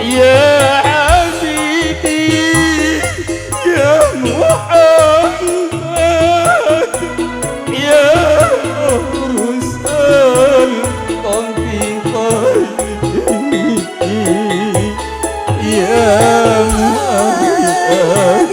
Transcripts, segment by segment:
يا حبيبي يا محمد يا أرسل قلبي يا محمد يا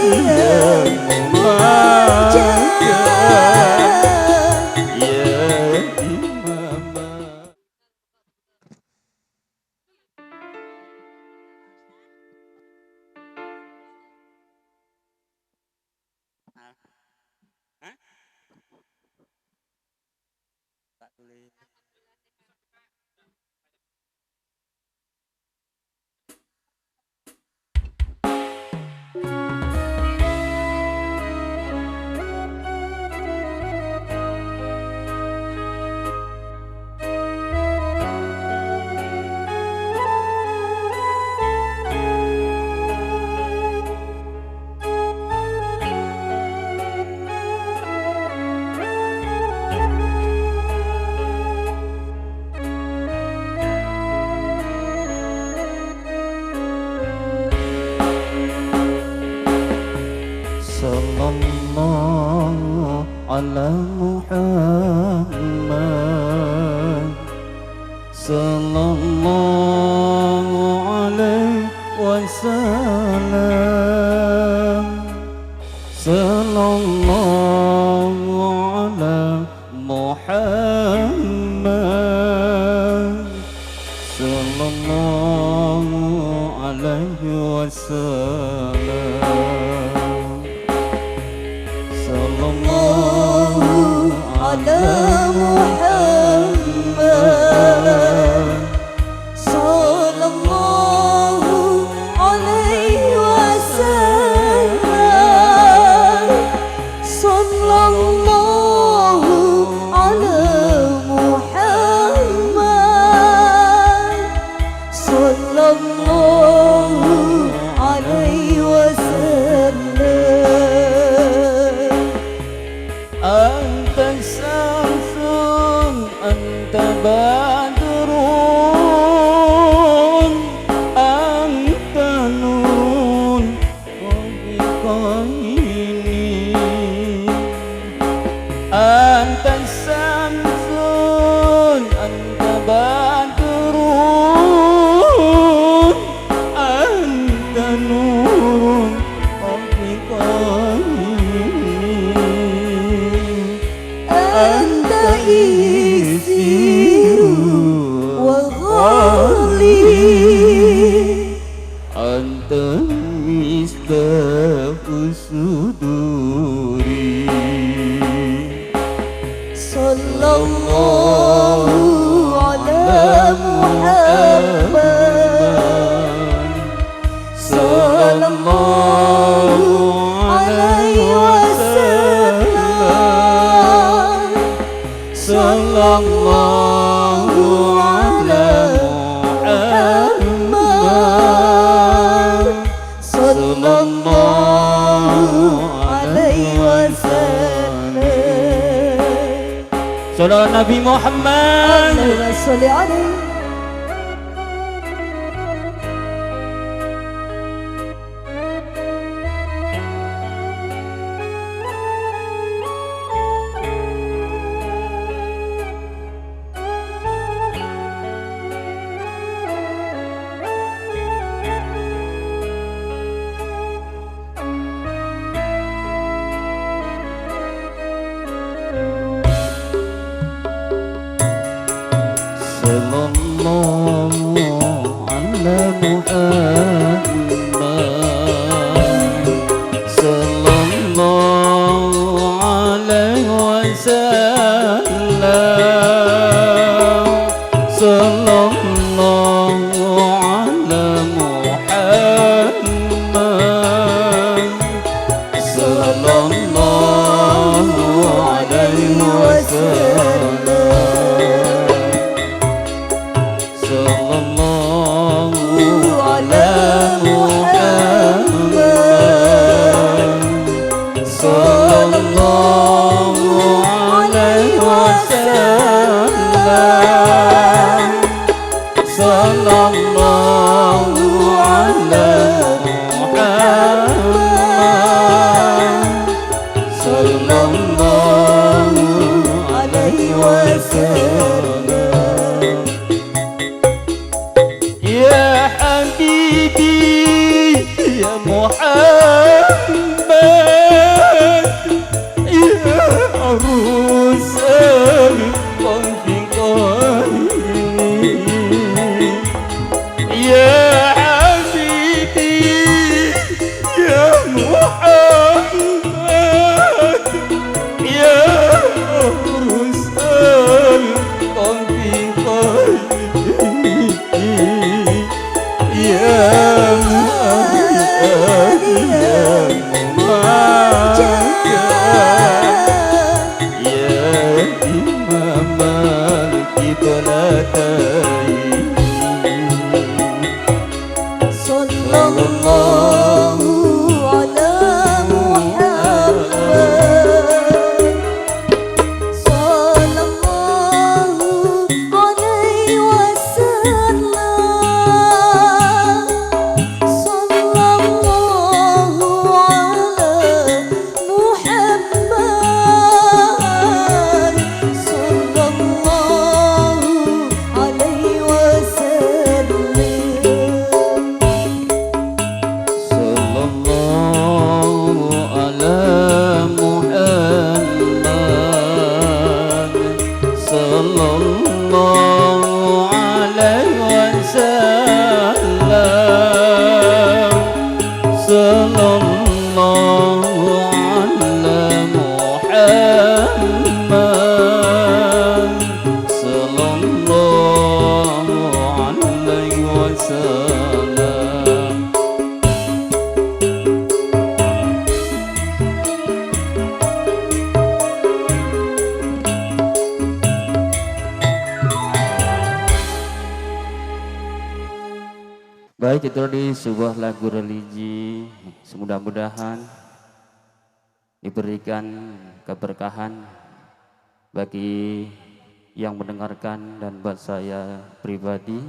Sallallahu ala Muhammad Sallallahu alaihi wasallam Sallallahu ala Muhammad Sallallahu alaihi wasallam Sallallahu ala Muhammad Sallallahu alaihi wasallam Sallallahu ala Muhammad Sallallahu alaihi wasallam Anta syamsun anta badrun anta nurun qaini Anta syamsun anta badrun anta nurun qaini Anta isiru wa ghali Anta mistahu suduri Sallallahu ala Muhammad Sallallahu alaihi wasallam Sallallahu ala Muhammad Sallallahu alaihi wasallam Salam Nabi Muhammad Allahumma salli alaihi Sallallahu ala Muhammad Sallallahu alaihi wasallam Sallallahu ala Muhammad Sallallahu alaihi wasallam Sallallahu ala Baik, itu di sebuah lagu religi. Mudah-mudahan diberikan keberkahan bagi yang mendengarkan dan buat saya pribadi.